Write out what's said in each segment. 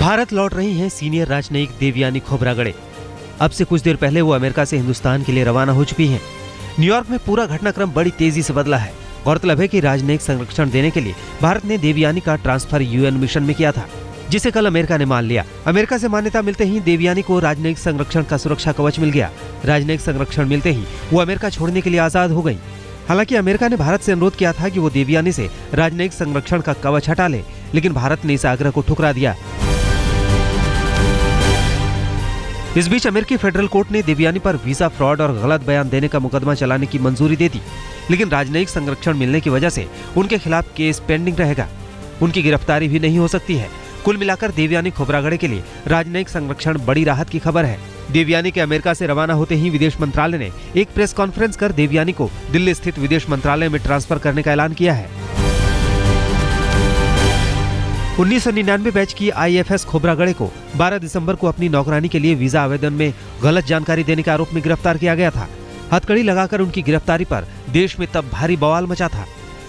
भारत लौट रही हैं सीनियर राजनयिक देवयानी खोब्रागड़े। अब से कुछ देर पहले वो अमेरिका से हिंदुस्तान के लिए रवाना हो चुकी हैं। न्यूयॉर्क में पूरा घटनाक्रम बड़ी तेजी से बदला है। गौरतलब है कि राजनयिक संरक्षण देने के लिए भारत ने देवयानी का ट्रांसफर यूएन मिशन में किया था, जिसे कल अमेरिका ने मान लिया। अमेरिका से मान्यता मिलते ही देवयानी को राजनयिक संरक्षण का सुरक्षा कवच मिल गया। राजनयिक संरक्षण मिलते ही वो अमेरिका छोड़ने के लिए आजाद हो गई। हालांकि अमेरिका ने भारत से अनुरोध किया था कि वो देवयानी से राजनयिक संरक्षण का कवच हटा ले, लेकिन भारत ने इस आग्रह को ठुकरा दिया। इस बीच अमेरिकी फेडरल कोर्ट ने देवयानी पर वीजा फ्रॉड और गलत बयान देने का मुकदमा चलाने की मंजूरी दे दी, लेकिन राजनयिक संरक्षण मिलने की वजह से उनके खिलाफ केस पेंडिंग रहेगा। उनकी गिरफ्तारी भी नहीं हो सकती है। कुल मिलाकर देवयानी खोब्रागड़े के लिए राजनयिक संरक्षण बड़ी राहत की खबर है। देवयानी के अमेरिका से रवाना होते ही विदेश मंत्रालय ने एक प्रेस कॉन्फ्रेंस कर देवयानी को दिल्ली स्थित विदेश मंत्रालय में ट्रांसफर करने का ऐलान किया है। 1999 बैच की आईएफएस खोब्रागड़े को 12 दिसंबर को अपनी नौकरानी के लिए वीजा आवेदन में गलत जानकारी देने के आरोप में गिरफ्तार किया गया था। हथकड़ी लगाकर उनकी गिरफ्तारी पर देश में तब भारी बवाल मचा था।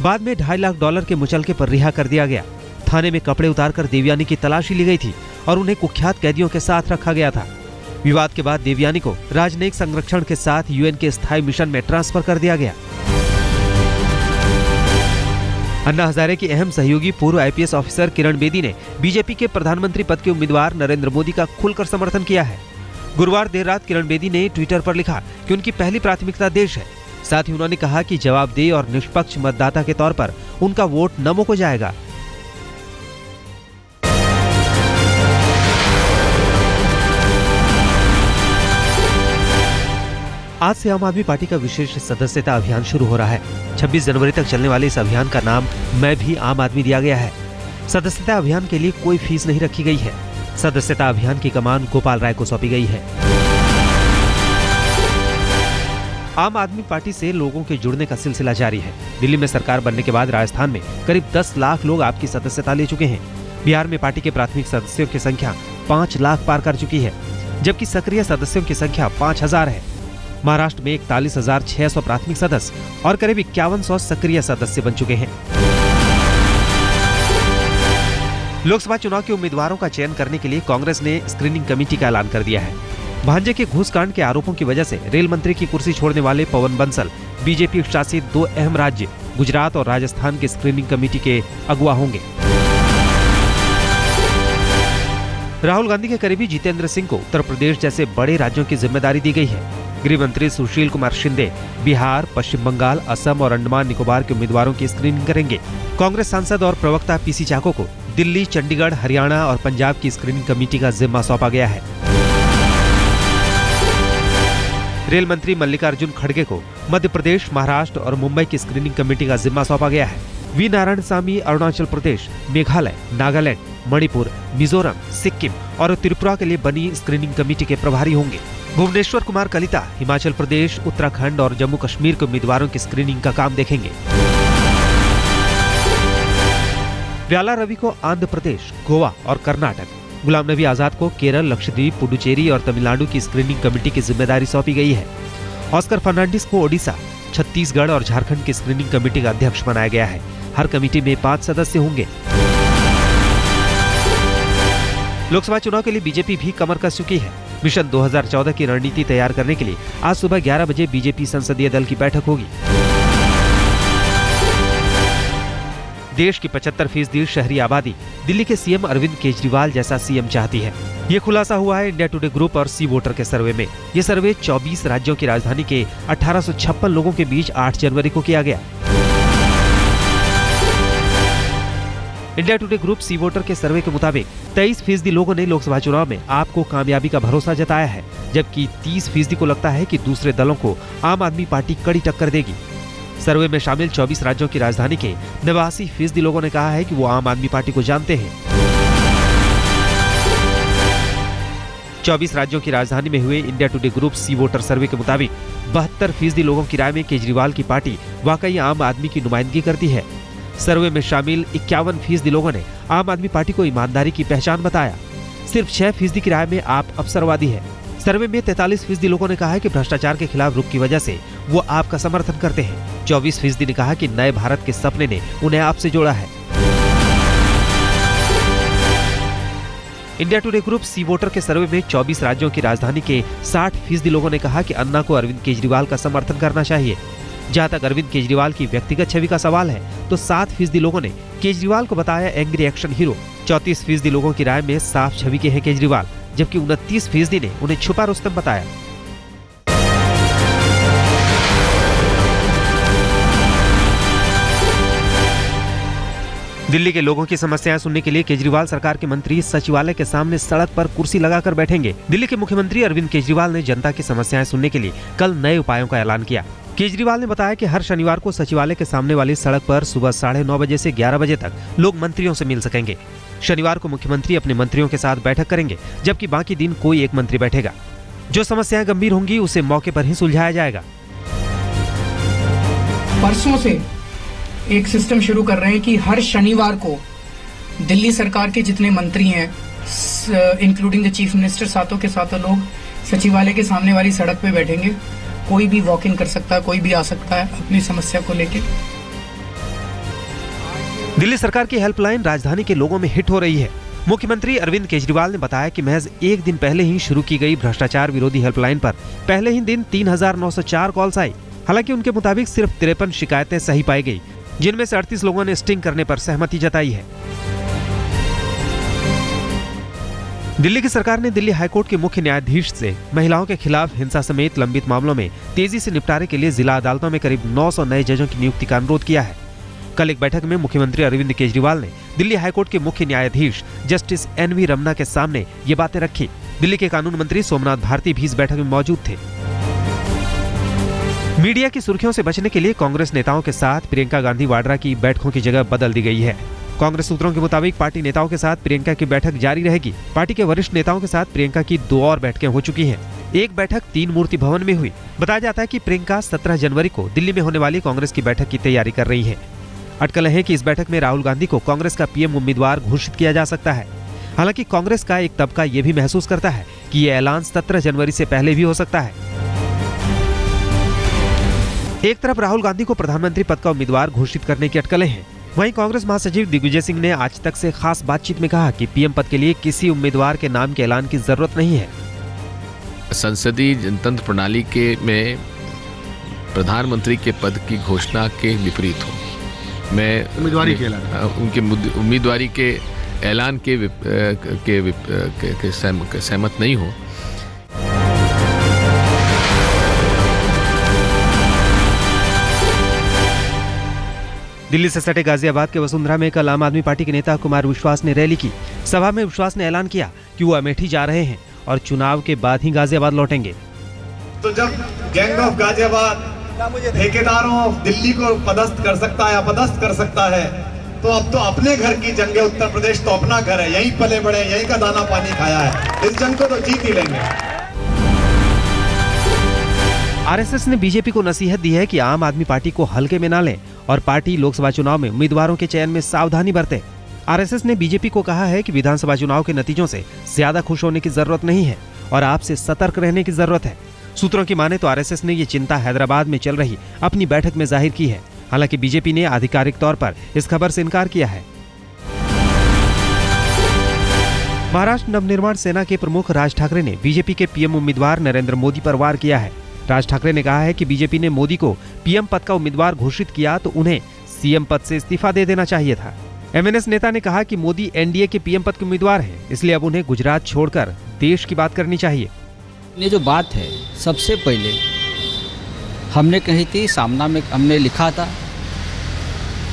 बाद में $2.5 लाख के मुचलके पर रिहा कर दिया गया। थाने में कपड़े उतारकर देवयानी की तलाशी ली गई थी और उन्हें कुख्यात कैदियों के साथ रखा गया था। विवाद के बाद देवयानी को राजनयिक संरक्षण के साथ यूएन के स्थायी मिशन में ट्रांसफर कर दिया गया। अन्ना हजारे की अहम सहयोगी पूर्व आईपीएस ऑफिसर किरण बेदी ने बीजेपी के प्रधानमंत्री पद के उम्मीदवार नरेंद्र मोदी का खुलकर समर्थन किया है। गुरुवार देर रात किरण बेदी ने ट्विटर पर लिखा कि उनकी पहली प्राथमिकता देश है। साथ ही उन्होंने कहा कि जवाबदेह और निष्पक्ष मतदाता के तौर पर उनका वोट नमो को जाएगा। आज से आम आदमी पार्टी का विशेष सदस्यता अभियान शुरू हो रहा है। 26 जनवरी तक चलने वाले इस अभियान का नाम मैं भी आम आदमी दिया गया है। सदस्यता अभियान के लिए कोई फीस नहीं रखी गई है। सदस्यता अभियान की कमान गोपाल राय को सौंपी गई है। आम आदमी पार्टी से लोगों के जुड़ने का सिलसिला जारी है। दिल्ली में सरकार बनने के बाद राजस्थान में करीब 10 लाख लोग आपकी सदस्यता ले चुके हैं। बिहार में पार्टी के प्राथमिक सदस्यों की संख्या 5 लाख पार कर चुकी है, जबकि सक्रिय सदस्यों की संख्या 5000 है। महाराष्ट्र में 41,600 प्राथमिक सदस्य और करीब 5100 सक्रिय सदस्य बन चुके हैं। लोकसभा चुनाव के उम्मीदवारों का चयन करने के लिए कांग्रेस ने स्क्रीनिंग कमेटी का ऐलान कर दिया है। भांजे के घूसकांड के आरोपों की वजह से रेल मंत्री की कुर्सी छोड़ने वाले पवन बंसल बीजेपी शासित 2 अहम राज्य गुजरात और राजस्थान के स्क्रीनिंग कमेटी के अगुवा होंगे। राहुल गांधी के करीबी जितेंद्र सिंह को उत्तर प्रदेश जैसे बड़े राज्यों की जिम्मेदारी दी गई है। गृह मंत्री सुशील कुमार शिंदे बिहार, पश्चिम बंगाल, असम और अंडमान निकोबार के उम्मीदवारों की स्क्रीनिंग करेंगे। कांग्रेस सांसद और प्रवक्ता पीसी चाको को दिल्ली, चंडीगढ़, हरियाणा और पंजाब की स्क्रीनिंग कमेटी का जिम्मा सौंपा गया है। रेल मंत्री मल्लिकार्जुन खड़गे को मध्य प्रदेश, महाराष्ट्र और मुंबई की स्क्रीनिंग कमेटी का जिम्मा सौंपा गया है। वी नारायणसामी अरुणाचल प्रदेश, मेघालय, नागालैंड, मणिपुर, मिजोरम, सिक्किम और त्रिपुरा के लिए बनी स्क्रीनिंग कमेटी के प्रभारी होंगे। भुवनेश्वर कुमार कलिता हिमाचल प्रदेश, उत्तराखंड और जम्मू कश्मीर के उम्मीदवारों की स्क्रीनिंग का काम देखेंगे। व्याला रवि को आंध्र प्रदेश, गोवा और कर्नाटक, गुलाम नबी आजाद को केरल, लक्षद्वीप, पुडुचेरी और तमिलनाडु की स्क्रीनिंग कमेटी की जिम्मेदारी सौंपी गई है। ऑस्कर फर्नांडिस को ओडिशा, छत्तीसगढ़ और झारखंड की स्क्रीनिंग कमेटी का अध्यक्ष बनाया गया है। हर कमेटी में 5 सदस्य होंगे। लोकसभा चुनाव के लिए बीजेपी भी कमर कस चुकी है। मिशन 2014 की रणनीति तैयार करने के लिए आज सुबह 11 बजे बीजेपी संसदीय दल की बैठक होगी। देश की 75% शहरी आबादी दिल्ली के सीएम अरविंद केजरीवाल जैसा सीएम चाहती है। ये खुलासा हुआ है इंडिया टुडे ग्रुप और सी वोटर के सर्वे में। ये सर्वे 24 राज्यों की राजधानी के 1856 लोगों के बीच 8 जनवरी को किया गया। इंडिया टुडे ग्रुप सी वोटर के सर्वे के मुताबिक 23% लोगों ने लोकसभा चुनाव में आपको कामयाबी का भरोसा जताया है, जबकि 30% को लगता है कि दूसरे दलों को आम आदमी पार्टी कड़ी टक्कर देगी। सर्वे में शामिल 24 राज्यों की राजधानी के 89% लोगों ने कहा है कि वो आम आदमी पार्टी को जानते हैं। 24 राज्यों की राजधानी में हुए इंडिया टुडे ग्रुप सी वोटर सर्वे के मुताबिक 72% लोगों की राय में केजरीवाल की पार्टी वाकई आम आदमी की नुमाइंदगी करती है। सर्वे में शामिल 51% लोगों ने आम आदमी पार्टी को ईमानदारी की पहचान बताया। सिर्फ 6% की राय में आप अवसरवादी है। सर्वे में 43% लोगों ने कहा है कि भ्रष्टाचार के खिलाफ रुख की वजह से वो आपका समर्थन करते हैं। 24% ने कहा कि नए भारत के सपने ने उन्हें आपसे जोड़ा है। इंडिया टुडे ग्रुप सी वोटर के सर्वे में 24 राज्यों की राजधानी के 60% लोगों ने कहा कि अन्ना को अरविंद केजरीवाल का समर्थन करना चाहिए। जहां तक अरविंद केजरीवाल की व्यक्तिगत छवि का सवाल है तो 7% लोगों ने केजरीवाल को बताया एंग्री एक्शन हीरो। 34% लोगों की राय में साफ छवि के हैं केजरीवाल, जबकि 29% ने उन्हें छुपा रुस्तम बताया। दिल्ली के लोगों की समस्याएं सुनने के लिए केजरीवाल सरकार के मंत्री सचिवालय के सामने सड़क पर कुर्सी लगाकर बैठेंगे। दिल्ली के मुख्यमंत्री अरविंद केजरीवाल ने जनता की समस्याएं सुनने के लिए कल नए उपायों का ऐलान किया। केजरीवाल ने बताया कि हर शनिवार को सचिवालय के सामने वाली सड़क पर सुबह 9:30 बजे से 11 बजे तक लोग मंत्रियों से मिल सकेंगे। शनिवार को मुख्यमंत्री अपने मंत्रियों के साथ बैठक करेंगे, जबकि बाकी दिन कोई एक मंत्री बैठेगा। जो समस्याएं गंभीर होंगी उसे मौके पर ही सुलझाया जाएगा। परसों से एक सिस्टम शुरू कर रहे हैं कि हर शनिवार को दिल्ली सरकार के जितने मंत्री हैं, इंक्लूडिंग द चीफ मिनिस्टर, सातों के सातों लोग सचिवालय के सामने वाली सड़क पे बैठेंगे। कोई भी वॉक इन कर सकता है, कोई भी आ सकता है अपनी समस्या को लेकर। दिल्ली सरकार की हेल्पलाइन राजधानी के लोगों में हिट हो रही है। मुख्यमंत्री अरविंद केजरीवाल ने बताया कि महज एक दिन पहले ही शुरू की गई भ्रष्टाचार विरोधी हेल्पलाइन पर पहले ही दिन 3,904 कॉल्स आई। हालांकि उनके मुताबिक सिर्फ 53 शिकायतें सही पाई गई, जिनमें से 38 लोगों ने स्टिंग करने पर सहमति जताई है। दिल्ली की सरकार ने दिल्ली हाईकोर्ट के मुख्य न्यायाधीश से महिलाओं के खिलाफ हिंसा समेत लंबित मामलों में तेजी से निपटारे के लिए जिला अदालतों में करीब 900 नए जजों की नियुक्ति का अनुरोध किया है। कल एक बैठक में मुख्यमंत्री अरविंद केजरीवाल ने दिल्ली हाईकोर्ट के मुख्य न्यायाधीश जस्टिस NV रमना के सामने ये बातें रखी। दिल्ली के कानून मंत्री सोमनाथ भारती भी इस बैठक में मौजूद थे। मीडिया की सुर्खियों से बचने के लिए कांग्रेस नेताओं के साथ प्रियंका गांधी वाड्रा की बैठकों की जगह बदल दी गई है। कांग्रेस सूत्रों के मुताबिक पार्टी नेताओं के साथ प्रियंका की बैठक जारी रहेगी। पार्टी के वरिष्ठ नेताओं के साथ प्रियंका की 2 और बैठकें हो चुकी हैं। एक बैठक 3 मूर्ति भवन में हुई। बताया जाता है कि प्रियंका 17 जनवरी को दिल्ली में होने वाली कांग्रेस की बैठक की तैयारी कर रही है। अटकलें हैं कि इस बैठक में राहुल गांधी को कांग्रेस का PM उम्मीदवार घोषित किया जा सकता है। हालांकि कांग्रेस का एक तबका ये भी महसूस करता है कि ये ऐलान 17 जनवरी से पहले भी हो सकता है। एक तरफ राहुल गांधी को प्रधानमंत्री पद का उम्मीदवार घोषित करने की अटकलें हैं, वहीं कांग्रेस महासचिव दिग्विजय सिंह ने आज तक से खास बातचीत में कहा कि PM पद के लिए किसी उम्मीदवार के नाम के ऐलान की जरूरत नहीं है। संसदीय जनतंत्र प्रणाली के में प्रधानमंत्री के पद की घोषणा के विपरीत हूँ। मैं उम्मीदवारी के ऐलान, उनके उम्मीदवारी के ऐलान के सहमत नहीं हूँ। दिल्ली से सटे गाजियाबाद के वसुंधरा में कल आम आदमी पार्टी के नेता कुमार विश्वास ने रैली की। सभा में विश्वास ने ऐलान किया कि वो अमेठी जा रहे हैं और चुनाव के बाद ही गाजियाबाद लौटेंगे। तो जब गैंग ऑफ गाजियाबाद ठेकेदारों दिल्ली को पदस्थ कर सकता है, अपदस्थ कर सकता है, तो अब तो अपने घर की जंग है। उत्तर प्रदेश तो अपना घर है, यहीं पले बड़े, यहीं का दाना पानी खाया है। इस जंग को तो जीत ही लेंगे। RSS ने बीजेपी को नसीहत दी है कि आम आदमी पार्टी को हल्के में ना लें और पार्टी लोकसभा चुनाव में उम्मीदवारों के चयन में सावधानी बरते। RSS ने बीजेपी को कहा है कि विधानसभा चुनाव के नतीजों से ज्यादा खुश होने की जरूरत नहीं है और आपसे सतर्क रहने की जरूरत है। सूत्रों की माने तो RSS ने ये चिंता हैदराबाद में चल रही अपनी बैठक में जाहिर की है। हालांकि बीजेपी ने आधिकारिक तौर पर इस खबर से इनकार किया है। महाराष्ट्र नवनिर्माण सेना के प्रमुख राज ठाकरे ने बीजेपी के PM उम्मीदवार नरेंद्र मोदी पर वार किया है। राज ठाकरे ने कहा है कि बीजेपी ने मोदी को PM पद का उम्मीदवार घोषित किया तो उन्हें CM पद से इस्तीफा दे देना चाहिए था। MNS नेता ने कहा कि मोदी NDA के PM पद के उम्मीदवार हैं, इसलिए अब उन्हें गुजरात छोड़कर देश की बात करनी चाहिए। ये जो बात है, सबसे पहले हमने कही थी, सामना में हमने लिखा था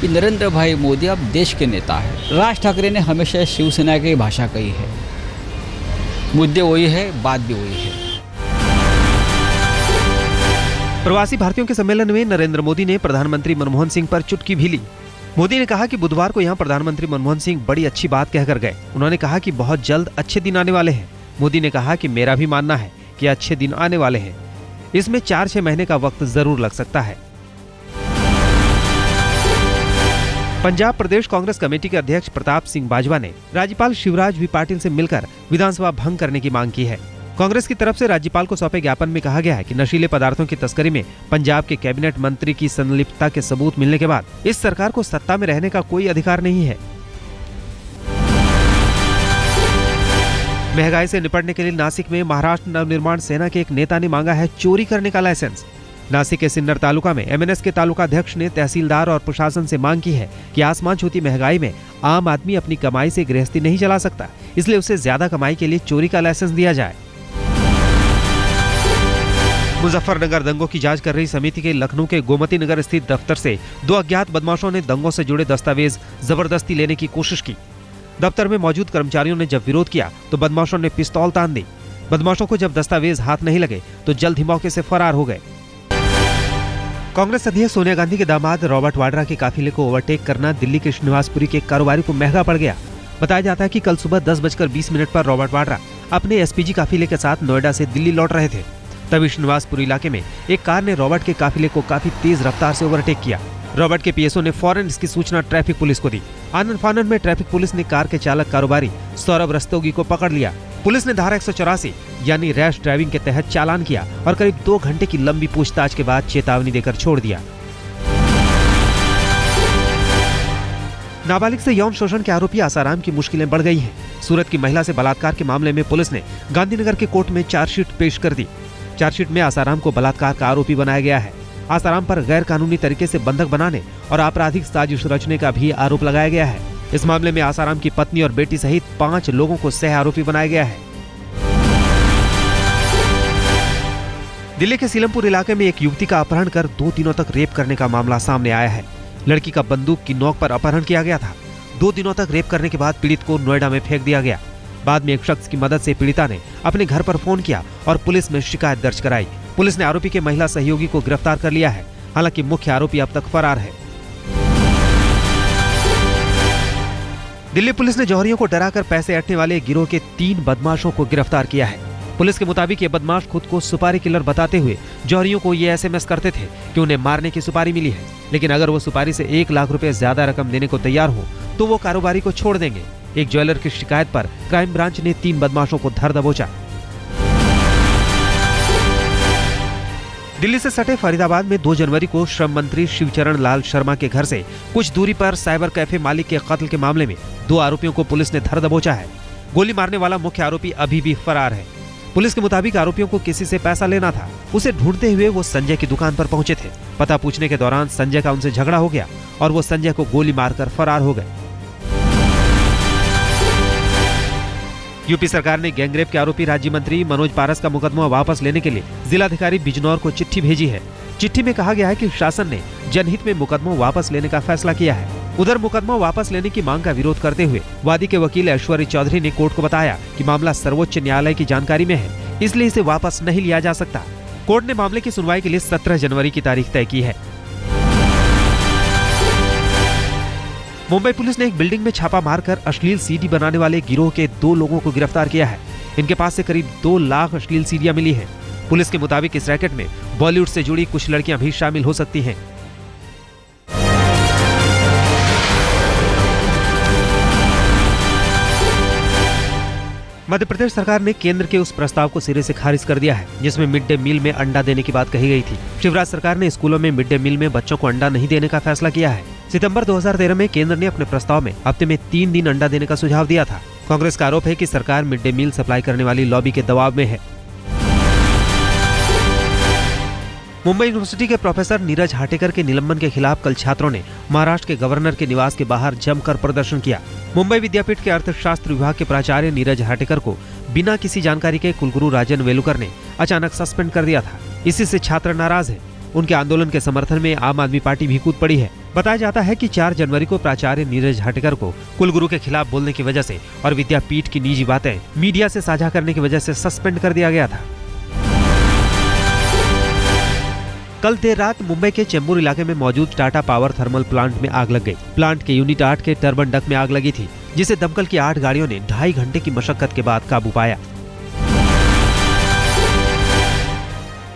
कि नरेंद्र भाई मोदी अब देश के नेता है। राज ठाकरे ने हमेशा शिवसेना की भाषा कही है। मुद्दे वही है, बात भी वही है। प्रवासी भारतीयों के सम्मेलन में नरेंद्र मोदी ने प्रधानमंत्री मनमोहन सिंह पर चुटकी भी ली। मोदी ने कहा कि बुधवार को यहां प्रधानमंत्री मनमोहन सिंह बड़ी अच्छी बात कहकर गए। उन्होंने कहा कि बहुत जल्द अच्छे दिन आने वाले हैं। मोदी ने कहा कि मेरा भी मानना है कि अच्छे दिन आने वाले हैं, इसमें 4-6 महीने का वक्त जरूर लग सकता है। पंजाब प्रदेश कांग्रेस कमेटी के अध्यक्ष प्रताप सिंह बाजवा ने राज्यपाल शिवराज बी पाटिल से मिलकर विधानसभा भंग करने की मांग की है। कांग्रेस की तरफ से राज्यपाल को सौंपे ज्ञापन में कहा गया है कि नशीले पदार्थों की तस्करी में पंजाब के कैबिनेट मंत्री की संलिप्तता के सबूत मिलने के बाद इस सरकार को सत्ता में रहने का कोई अधिकार नहीं है। महंगाई से निपटने के लिए नासिक में महाराष्ट्र नवनिर्माण सेना के एक नेता ने मांगा है चोरी करने का लाइसेंस। नासिक के सिन्नर तालुका में एमएनएस के तालुका अध्यक्ष ने तहसीलदार और प्रशासन से मांग की है कि आसमान छूती महंगाई में आम आदमी अपनी कमाई से गृहस्थी नहीं चला सकता, इसलिए उसे ज्यादा कमाई के लिए चोरी का लाइसेंस दिया जाए। मुजफ्फरनगर दंगों की जांच कर रही समिति के लखनऊ के गोमती नगर स्थित दफ्तर से 2 अज्ञात बदमाशों ने दंगों से जुड़े दस्तावेज जबरदस्ती लेने की कोशिश की। दफ्तर में मौजूद कर्मचारियों ने जब विरोध किया तो बदमाशों ने पिस्तौल तान दी। बदमाशों को जब दस्तावेज हाथ नहीं लगे तो जल्द ही मौके से फरार हो गए। कांग्रेस अध्यक्ष सोनिया गांधी के दामाद रॉबर्ट वाड्रा के काफिले को ओवरटेक करना दिल्ली के श्रीनिवासपुरी के कारोबारी को महंगा पड़ गया। बताया जाता है कि कल सुबह 10:20 पर रॉबर्ट वाड्रा अपने एसपीजी काफिले के साथ नोएडा से दिल्ली लौट रहे थे। तभी श्रीनिवासपुरी इलाके में एक कार ने रॉबर्ट के काफिले को काफी तेज रफ्तार से ओवरटेक किया। रॉबर्ट के पीएसओ ने फौरन इसकी सूचना ट्रैफिक पुलिस को दी। आनन फानन में ट्रैफिक पुलिस ने कार के चालक कारोबारी सौरभ रस्तोगी को पकड़ लिया। पुलिस ने धारा 184 यानी रैश ड्राइविंग के तहत चालान किया और करीब 2 घंटे की लंबी पूछताछ के बाद चेतावनी देकर छोड़ दिया। नाबालिग से यौन शोषण के आरोपी आसाराम की मुश्किलें बढ़ गई हैं। सूरत की महिला से बलात्कार के मामले में पुलिस ने गांधीनगर के कोर्ट में चार्जशीट पेश कर दी। चार्जशीट में आसाराम को बलात्कार का आरोपी बनाया गया है। आसाराम पर गैर कानूनी तरीके से बंधक बनाने और आपराधिक साजिश रचने का भी आरोप लगाया गया है। इस मामले में आसाराम की पत्नी और बेटी सहित 5 लोगों को सह आरोपी बनाया गया है। दिल्ली के सीलमपुर इलाके में एक युवती का अपहरण कर 2 दिनों तक रेप करने का मामला सामने आया है। लड़की का बंदूक की नोक पर अपहरण किया गया था। 2 दिनों तक रेप करने के बाद पीड़ित को नोएडा में फेंक दिया गया। बाद में एक शख्स की मदद से पीड़िता ने अपने घर पर फोन किया और पुलिस में शिकायत दर्ज कराई। पुलिस ने आरोपी के महिला सहयोगी को गिरफ्तार कर लिया है। हालांकि मुख्य आरोपी अब तक फरार है। दिल्ली पुलिस ने जौहरियों को डराकर पैसे ऐंठने वाले गिरोह के 3 बदमाशों को गिरफ्तार किया है। पुलिस के मुताबिक ये बदमाश खुद को सुपारी किलर बताते हुए जौहरियों को ये एसएमएस करते थे कि उन्हें मारने की सुपारी मिली है, लेकिन अगर वो सुपारी से 1 लाख रुपए ज्यादा रकम देने को तैयार हो तो वो कारोबारी को छोड़ देंगे। एक ज्वेलर की शिकायत पर क्राइम ब्रांच ने 3 बदमाशों को धर दबोचा। दिल्ली से सटे फरीदाबाद में 2 जनवरी को श्रम मंत्री शिवचरण लाल शर्मा के घर से कुछ दूरी पर साइबर कैफे मालिक के कत्ल के मामले में 2 आरोपियों को पुलिस ने धर दबोचा है। गोली मारने वाला मुख्य आरोपी अभी भी फरार है। पुलिस के मुताबिक आरोपियों को किसी से पैसा लेना था। उसे ढूंढते हुए वो संजय की दुकान पर पहुंचे थे। पता पूछने के दौरान संजय का उनसे झगड़ा हो गया और वो संजय को गोली मारकर फरार हो गए। यूपी सरकार ने गैंगरेप के आरोपी राज्य मंत्री मनोज पारस का मुकदमा वापस लेने के लिए जिलाधिकारी बिजनौर को चिट्ठी भेजी है। चिट्ठी में कहा गया है कि शासन ने जनहित में मुकदमा वापस लेने का फैसला किया है। उधर मुकदमा वापस लेने की मांग का विरोध करते हुए वादी के वकील ऐश्वर्य चौधरी ने कोर्ट को बताया कि मामला सर्वोच्च न्यायालय की जानकारी में है, इसलिए इसे वापस नहीं लिया जा सकता। कोर्ट ने मामले की सुनवाई के लिए 17 जनवरी की तारीख तय की है। मुंबई पुलिस ने एक बिल्डिंग में छापा मारकर अश्लील सीडी बनाने वाले गिरोह के 2 लोगों को गिरफ्तार किया है। इनके पास से करीब 2 लाख अश्लील सीडियां मिली हैं। पुलिस के मुताबिक इस रैकेट में बॉलीवुड से जुड़ी कुछ लड़कियां भी शामिल हो सकती हैं। मध्य प्रदेश सरकार ने केंद्र के उस प्रस्ताव को सिरे से खारिज कर दिया है जिसमें मिड डे मील में अंडा देने की बात कही गई थी। शिवराज सरकार ने स्कूलों में मिड डे मील में बच्चों को अंडा नहीं देने का फैसला किया है। सितंबर 2013 में केंद्र ने अपने प्रस्ताव में हफ्ते में 3 दिन अंडा देने का सुझाव दिया था। कांग्रेस का आरोप है कि सरकार मिड डे मील सप्लाई करने वाली लॉबी के दबाव में है। मुंबई यूनिवर्सिटी के प्रोफेसर नीरज हाटेकर के निलंबन के खिलाफ कल छात्रों ने महाराष्ट्र के गवर्नर के निवास के बाहर जमकर प्रदर्शन किया। मुंबई विद्यापीठ के अर्थशास्त्र विभाग के प्राचार्य नीरज हाटेकर को बिना किसी जानकारी के कुलगुरु राजन वेलुकर ने अचानक सस्पेंड कर दिया था। इसी से छात्र नाराज हैं। उनके आंदोलन के समर्थन में आम आदमी पार्टी भी कूद पड़ी है। बताया जाता है कि 4 जनवरी को प्राचार्य नीरज हाटेकर को कुलगुरु के खिलाफ बोलने की वजह से और विद्यापीठ की निजी बातें मीडिया से साझा करने की वजह से सस्पेंड कर दिया गया था। कल देर रात मुंबई के चेंबूर इलाके में मौजूद टाटा पावर थर्मल प्लांट में आग लग गई। प्लांट के यूनिट 8 के टर्बन डक्ट में आग लगी थी, जिसे दमकल की 8 गाड़ियों ने 2.5 घंटे की मशक्कत के बाद काबू पाया।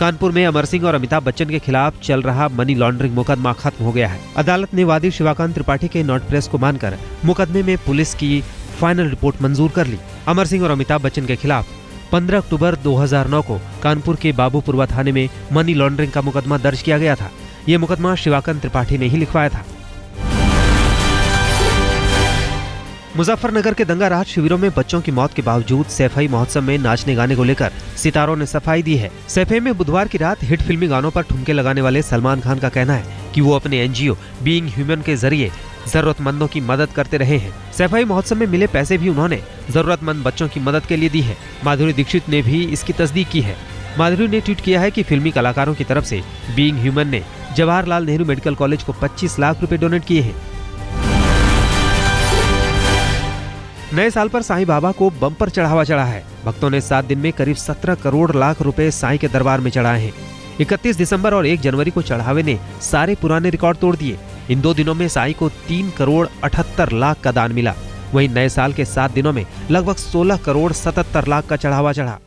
कानपुर में अमर सिंह और अमिताभ बच्चन के खिलाफ चल रहा मनी लॉन्ड्रिंग मुकदमा खत्म हो गया है। अदालत ने वादी शिवाकांत त्रिपाठी के नोट प्रेस को मानकर मुकदमे में पुलिस की फाइनल रिपोर्ट मंजूर कर ली। अमर सिंह और अमिताभ बच्चन के खिलाफ 15 अक्टूबर 2009 को कानपुर के बाबूपुरवा थाने में मनी लॉन्ड्रिंग का मुकदमा दर्ज किया गया था। ये मुकदमा शिवाकांत त्रिपाठी ने ही लिखवाया था। मुजफ्फरनगर के दंगा राहत शिविरों में बच्चों की मौत के बावजूद सैफई महोत्सव में नाचने गाने को लेकर सितारों ने सफाई दी है। सैफई में बुधवार की रात हिट फिल्मी गानों पर ठुमके लगाने वाले सलमान खान का कहना है कि वो अपने एनजीओ बीइंग ह्यूमन के जरिए जरूरतमंदों की मदद करते रहे हैं। सैफई महोत्सव में मिले पैसे भी उन्होंने जरूरतमंद बच्चों की मदद के लिए दी है। माधुरी दीक्षित ने भी इसकी तस्दीक की है। माधुरी ने ट्वीट किया है कि फिल्मी कलाकारों की तरफ से बीइंग ह्यूमन ने जवाहरलाल नेहरू मेडिकल कॉलेज को 25 लाख रुपए डोनेट किए हैं। नए साल पर साईं बाबा को बम्पर चढ़ावा चढ़ा है। भक्तों ने 7 दिन में करीब 17 करोड़ लाख रुपए साईं के दरबार में चढ़ाए हैं। 31 दिसंबर और 1 जनवरी को चढ़ावे ने सारे पुराने रिकॉर्ड तोड़ दिए। इन 2 दिनों में साईं को 3 करोड़ 78 लाख का दान मिला। वहीं नए साल के 7 दिनों में लगभग 16 करोड़ 77 लाख का चढ़ावा चढ़ा।